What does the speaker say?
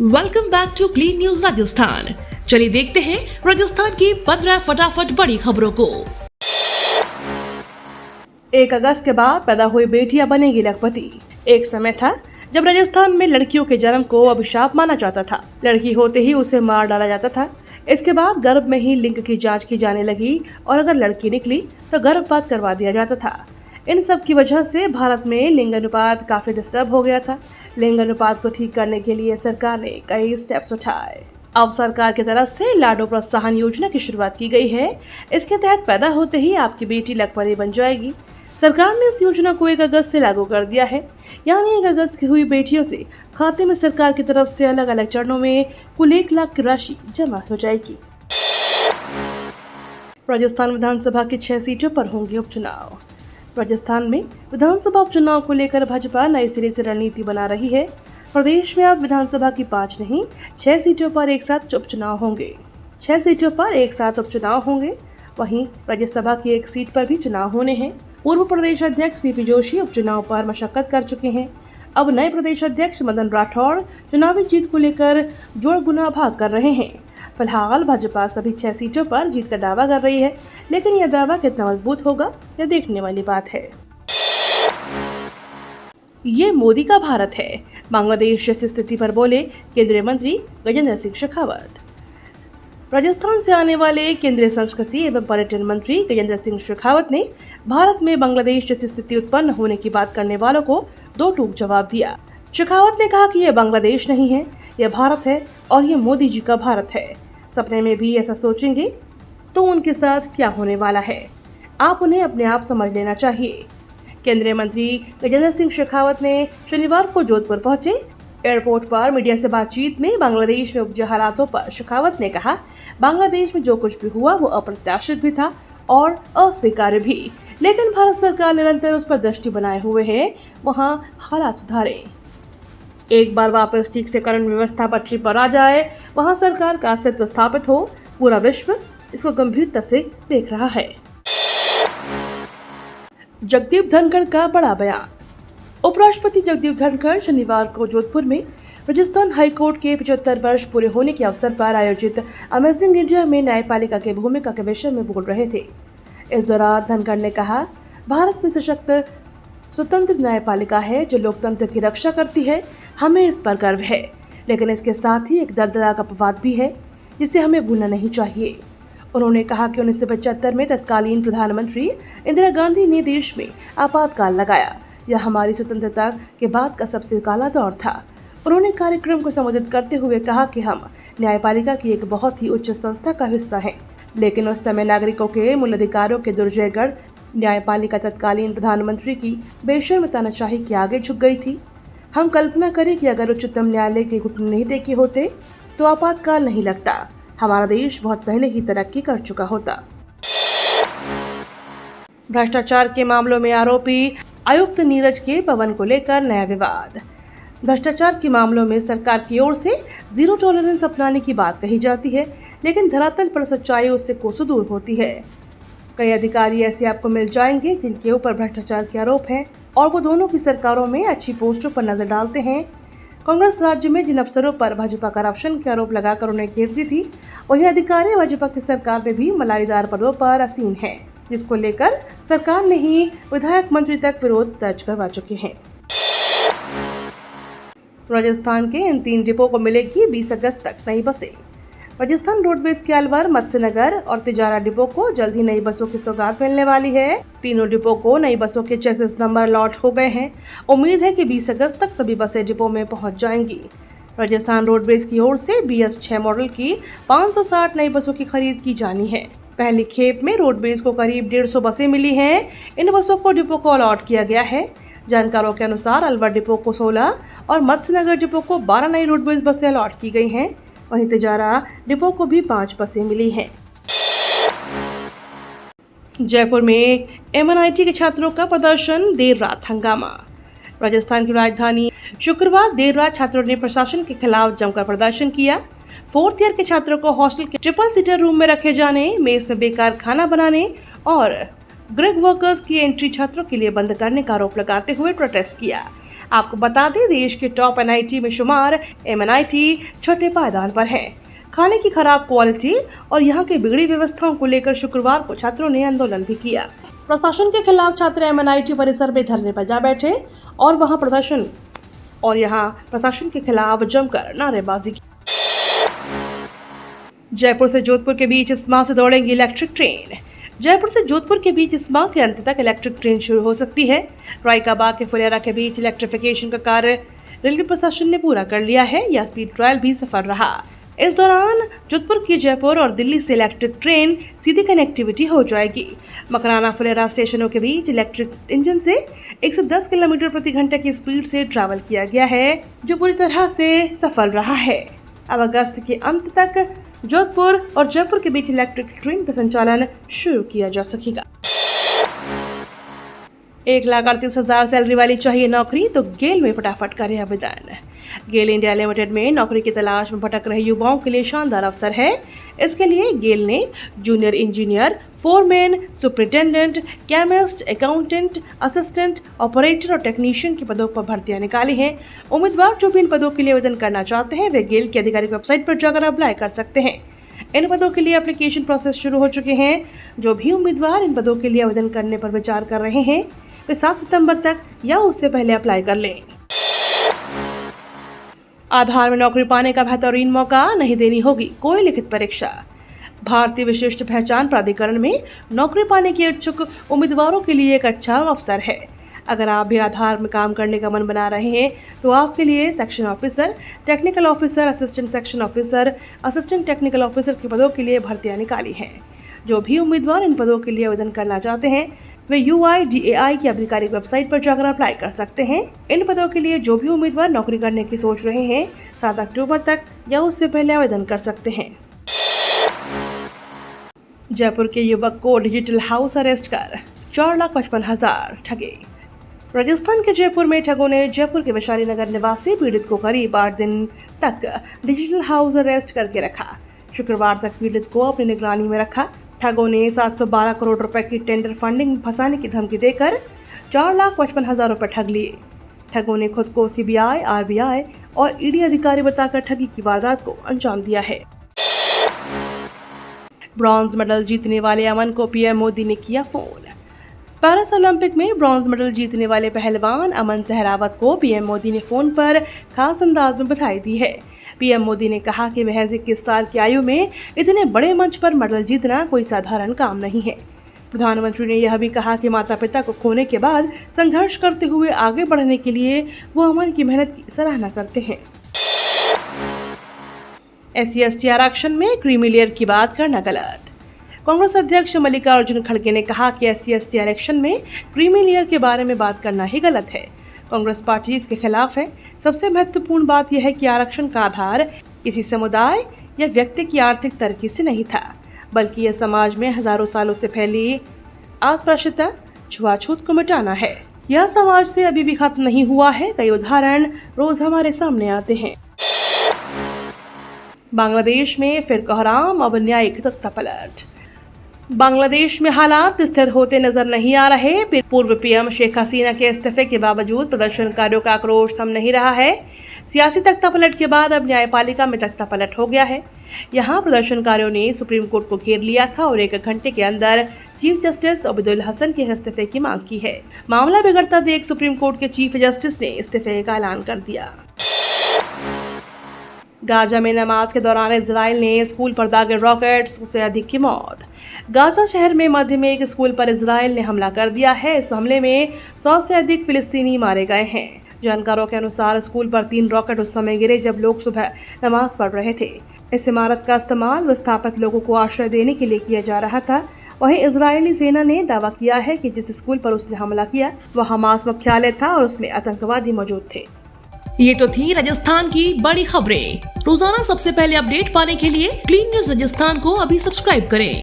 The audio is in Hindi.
Welcome back to clean news Rajasthan. चलिए देखते हैं राजस्थान की 15 फटाफट बड़ी खबरों को। 1 अगस्त के बाद पैदा हुई बेटियां बनेगी लखपति। एक समय था जब राजस्थान में लड़कियों के जन्म को अभिशाप माना जाता था। लड़की होते ही उसे मार डाला जाता था। इसके बाद गर्भ में ही लिंग की जांच की जाने लगी और अगर लड़की निकली तो गर्भपात करवा दिया जाता था। इन सब की वजह से भारत में लिंग अनुपात काफी डिस्टर्ब हो गया था। लिंग अनुपात को ठीक करने के लिए सरकार ने कई स्टेप्स उठाए। अब सरकार की तरफ से लाडो प्रोत्साहन योजना की शुरुआत की गई है। इसके तहत पैदा होते ही आपकी बेटी लखपति बन जाएगी। सरकार ने इस योजना को 1 अगस्त से लागू कर दिया है। यानी 1 अगस्त की हुई बेटियों से खाते में सरकार की तरफ से अलग अलग चरणों में कुल 1 लाख की राशि जमा हो जाएगी। राजस्थान विधानसभा की 6 सीटों पर होंगे उपचुनाव। राजस्थान में विधानसभा उपचुनाव को लेकर भाजपा नए सिरे से रणनीति बना रही है। प्रदेश में अब विधानसभा की 5 नहीं 6 सीटों पर एक साथ उपचुनाव होंगे। 6 सीटों पर एक साथ उपचुनाव होंगे। वहीं राज्यसभा की 1 सीट पर भी चुनाव होने हैं। पूर्व प्रदेश अध्यक्ष सीपी जोशी उपचुनाव पर मशक्कत कर चुके हैं। अब नए प्रदेश अध्यक्ष मदन राठौड़ चुनावी जीत को लेकर जोड़ गुना भाग कर रहे हैं। फिलहाल भाजपा सभी 6 सीटों पर जीत का दावा कर रही है, लेकिन यह दावा कितना मजबूत होगा यह देखने वाली बात है। ये मोदी का भारत है, बांग्लादेश जैसी स्थिति पर बोले केंद्रीय मंत्री गजेंद्र सिंह शेखावत। राजस्थान से आने वाले केंद्रीय संस्कृति एवं पर्यटन मंत्री गजेंद्र सिंह शेखावत ने भारत में बांग्लादेश जैसी स्थिति उत्पन्न होने की बात करने वालों को दो टूक जवाब दिया। शेखावत ने कहा कि यह बांग्लादेश नहीं है, यह भारत है और यह मोदी जी का भारत है। सपने में भी ऐसा सोचेंगे तो उनके साथ क्या होने वाला है, आप उन्हें अपने आप समझ लेना चाहिए। केंद्रीय मंत्री गजेंद्र सिंह शेखावत ने शनिवार को जोधपुर पहुंचे। एयरपोर्ट पर मीडिया से बातचीत में बांग्लादेश में उपजे हालातों पर शेखावत ने कहा, बांग्लादेश में जो कुछ भी हुआ वो अप्रत्याशित भी था और अस्वीकार्य भी, लेकिन भारत सरकार निरंतर उस पर दृष्टि बनाए हुए है वहां हालात सुधारे। एक बार वापस ठीक से कानून व्यवस्था पटरी पर आ जाए, वहां सरकार का अस्तित्व स्थापित हो, पूरा विश्व इसको गंभीरता से देख रहा है। जगदीप धनखड़ का बड़ा बयान। उपराष्ट्रपति जगदीप धनखड़ शनिवार को जोधपुर में राजस्थान हाईकोर्ट के 75 वर्ष पूरे होने के अवसर पर आयोजित अमेजिंग इंडिया में न्यायपालिका की भूमिका के विषय में बोल रहे थे। इस दौरान धनखड़ ने कहा, भारत में सशक्त स्वतंत्र न्यायपालिका है जो लोकतंत्र की रक्षा करती है। हमें इस पर गर्व है, लेकिन इसके साथ ही एक दर्दनाक अपवाद भी है जिसे हमें भूलना नहीं चाहिए। उन्होंने कहा कि 1975 में तत्कालीन प्रधानमंत्री इंदिरा गांधी ने देश में आपातकाल लगाया। यह हमारी स्वतंत्रता के बाद का सबसे काला दौर था। उन्होंने कार्यक्रम को संबोधित करते हुए कहा कि हम न्यायपालिका की एक बहुत ही उच्च संस्था का हिस्सा हैं, लेकिन उस समय नागरिकों के मूल अधिकारों के दुर्जयगढ़ न्यायपालिका तत्कालीन प्रधानमंत्री की बेशर्म तानाशाही के आगे झुक गई थी। हम कल्पना करें कि अगर उच्चतम न्यायालय के घुटने नहीं टेके होते तो आपातकाल नहीं लगता, हमारा देश बहुत पहले ही तरक्की कर चुका होता। भ्रष्टाचार के मामलों में आरोपी आयुक्त नीरज के पवन को लेकर नया विवाद। भ्रष्टाचार के मामलों में सरकार की ओर से जीरो टॉलरेंस अपनाने की बात कही जाती है, लेकिन धरातल पर सच्चाई उससे कोसों दूर होती है। कई अधिकारी ऐसे आपको मिल जाएंगे जिनके ऊपर भ्रष्टाचार के आरोप हैं और वो दोनों की सरकारों में अच्छी पोस्टों पर नजर डालते हैं। कांग्रेस राज्य में जिन अफसरों पर भाजपा करप्शन के आरोप लगाकर उन्हें घेरती थी, वही अधिकारी भाजपा की सरकार में भी मलाईदार पदों पर आसीन हैं, जिसको लेकर सरकार ने ही विधायक मंत्री तक विरोध दर्ज करवा चुके हैं। राजस्थान के इन 3 डिपो को मिलेगी 20 अगस्त तक नई बसें। राजस्थान रोडवेज के अलवर, मत्स्यनगर और तिजारा डिपो को जल्द ही नई बसों की सौगात मिलने वाली है। तीनों डिपो को नई बसों के चेसिस नंबर लॉट हो गए हैं। उम्मीद है कि 20 अगस्त तक सभी बसें डिपो में पहुंच जाएंगी। राजस्थान रोडवेज की ओर से BS 6 मॉडल की 560 नई बसों की खरीद की जानी है। पहली खेप में रोडवेज को करीब 150 बसें मिली हैं। इन बसों को डिपो को अलॉट किया गया है। जानकारों के अनुसार अलवर डिपो को 16 और मत्स्यनगर डिपो को 12 नई रोडवेज बसें अलॉट की गई हैं। वहीं तिजारा डिपो को भी 5 बसें मिली हैं। जयपुर में MNIT के छात्रों का प्रदर्शन, देर रात हंगामा। राजस्थान की राजधानी शुक्रवार देर रात छात्रों ने प्रशासन के खिलाफ जमकर प्रदर्शन किया। 4th ईयर के छात्रों को हॉस्टल के 3 सीटर रूम में रखे जाने, मेस में बेकार खाना बनाने और ग्रेग वर्कर्स की एंट्री छात्रों के लिए बंद करने का आरोप लगाते हुए प्रोटेस्ट किया। आपको बता दें, देश के टॉप NIT में शुमार MNIT छठे पायदान पर है। खाने की खराब क्वालिटी और यहाँ की बिगड़ी व्यवस्थाओं को लेकर शुक्रवार को छात्रों ने आंदोलन भी किया। प्रशासन के खिलाफ छात्र MNIT परिसर में धरने पर जा बैठे और यहाँ प्रशासन के खिलाफ जमकर नारेबाजी की। जयपुर से जोधपुर के बीच इस माह से दौड़ेंगी इलेक्ट्रिक ट्रेन। जयपुर से जोधपुर के बीच इस माह के अंत तक इलेक्ट्रिक ट्रेन शुरू हो सकती है। रायकाबाग के फुलेरा के बीच इलेक्ट्रिफिकेशन का कार्य रेलवे प्रशासन ने पूरा कर लिया है। यह स्पीड ट्रायल भी सफल रहा। इस दौरान जोधपुर की जयपुर और दिल्ली से इलेक्ट्रिक ट्रेन सीधी कनेक्टिविटी हो जाएगी। मकराना फुलेरा स्टेशनों के बीच इलेक्ट्रिक इंजन से 110 किलोमीटर प्रति घंटे की स्पीड से ट्रैवल किया गया है, जो पूरी तरह से सफल रहा है। अब अगस्त के अंत तक जोधपुर और जयपुर के बीच इलेक्ट्रिक ट्रेन का संचालन शुरू किया जा सकेगा। 1,38,000 सैलरी वाली चाहिए नौकरी तो गेल में फटाफट करें आवेदन। गेल इंडिया लिमिटेड में नौकरी की तलाश में भटक रहे युवाओं के लिए शानदार अवसर है। इसके लिए गेल ने junior engineer, foreman, superintendent, chemist, accountant, assistant, operator और टेक्नीशियन के पदों पर भर्तियां निकाली हैं। उम्मीदवार जो भी इन पदों के लिए आवेदन करना चाहते हैं वे गेल की आधिकारिक वेबसाइट पर जाकर अप्लाई कर सकते हैं। इन पदों के लिए एप्लीकेशन प्रोसेस शुरू हो चुके हैं। जो भी उम्मीदवार इन पदों के लिए आवेदन करने पर विचार कर रहे हैं वे 7 सितंबर तक या उससे पहले अप्लाई कर लें। आधार में नौकरी पाने का बेहतरीन मौका, नहीं देनी होगी कोई लिखित परीक्षा। भारतीय विशिष्ट पहचान प्राधिकरण में नौकरी पाने के इच्छुक उम्मीदवारों के लिए एक अच्छा अवसर है। अगर आप भी आधार में काम करने का मन बना रहे हैं तो आपके लिए section officer, technical officer, assistant section officer, assistant technical officer के पदों के लिए भर्तियां निकाली हैं। जो भी उम्मीदवार इन पदों के लिए आवेदन करना चाहते हैं वे UIDAI की आधिकारिक वेबसाइट पर जाकर अप्लाई कर सकते हैं। इन पदों के लिए जो भी उम्मीदवार नौकरी करने की सोच रहे हैं 7 अक्टूबर तक या उससे पहले आवेदन कर सकते हैं। जयपुर के युवक को डिजिटल हाउस अरेस्ट कर 4,55,000 ठगे। राजस्थान के जयपुर में ठगों ने जयपुर के वैशाली नगर निवासी पीड़ित को करीब 8 दिन तक डिजिटल हाउस अरेस्ट करके रखा। शुक्रवार तक पीड़ित को अपनी निगरानी में रखा। ठगों ने 712 करोड़ रुपए की टेंडर फंडिंग फंसाने की धमकी देकर 4,55,000 रुपए ठग लिए। ठगों ने खुद को CBI, RBI और ED अधिकारी बताकर ठगी की वारदात को अंजाम दिया है। ब्रॉन्ज मेडल जीतने वाले अमन को PM मोदी ने किया फोन। पेरिस ओलंपिक में ब्रॉन्ज मेडल जीतने वाले पहलवान अमन सहरावत को PM मोदी ने फोन पर खास अंदाज में बधाई दी है। PM मोदी ने कहा कि महज 21 साल की आयु में इतने बड़े मंच पर मेडल जीतना कोई साधारण काम नहीं है। प्रधानमंत्री ने यह भी कहा कि माता पिता को खोने के बाद संघर्ष करते हुए आगे बढ़ने के लिए वो अमन की मेहनत की सराहना करते हैं। SC/ST आरक्षण में क्रीमी लेयर की बात करना गलत। कांग्रेस अध्यक्ष मल्लिकार्जुन खड़गे ने कहा कि SC/ST आरक्षण में क्रीमी लेयर के बारे में बात करना ही गलत है। कांग्रेस पार्टी इसके खिलाफ है। सबसे महत्वपूर्ण बात यह है कि आरक्षण का आधार किसी समुदाय या व्यक्ति की आर्थिक तरक्की से नहीं था, बल्कि यह समाज में हजारों सालों से फैली अस्पृश्यता, छुआछूत को मिटाना है। यह समाज से अभी भी खत्म नहीं हुआ है। कई उदाहरण रोज हमारे सामने आते हैं। बांग्लादेश में फिर कोहराम, अब न्यायिक तख्तापलट। बांग्लादेश में हालात स्थिर होते नजर नहीं आ रहे। पूर्व PM शेख हसीना के इस्तीफे के बावजूद प्रदर्शनकारियों का आक्रोश थम नहीं रहा है। सियासी तख्तापलट के बाद अब न्यायपालिका में तख्तापलट हो गया है। यहां प्रदर्शनकारियों ने सुप्रीम कोर्ट को घेर लिया था और 1 घंटे के अंदर चीफ जस्टिस अब्दुल हसन के इस्तीफे की मांग की है। मामला बिगड़ता देख सुप्रीम कोर्ट के चीफ जस्टिस ने इस्तीफे का ऐलान कर दिया। गाजा में नमाज के दौरान इजराइल ने स्कूल पर दागे रॉकेट्स से अधिक की मौत। गाजा शहर में मध्य में एक स्कूल पर इजराइल ने हमला कर दिया है। इस हमले में 100 से अधिक फिलिस्तीनी मारे गए हैं। जानकारों के अनुसार स्कूल पर 3 रॉकेट उस समय गिरे जब लोग सुबह नमाज पढ़ रहे थे। इस इमारत का इस्तेमाल विस्थापित लोगों को आश्रय देने के लिए किया जा रहा था। वहीं इजरायली सेना ने दावा किया है कि जिस स्कूल पर उसने हमला किया वह हमास मुख्यालय था और उसमें आतंकवादी मौजूद थे। ये तो थी राजस्थान की बड़ी खबरें। रोजाना सबसे पहले अपडेट पाने के लिए क्लीन न्यूज राजस्थान को अभी सब्सक्राइब करें।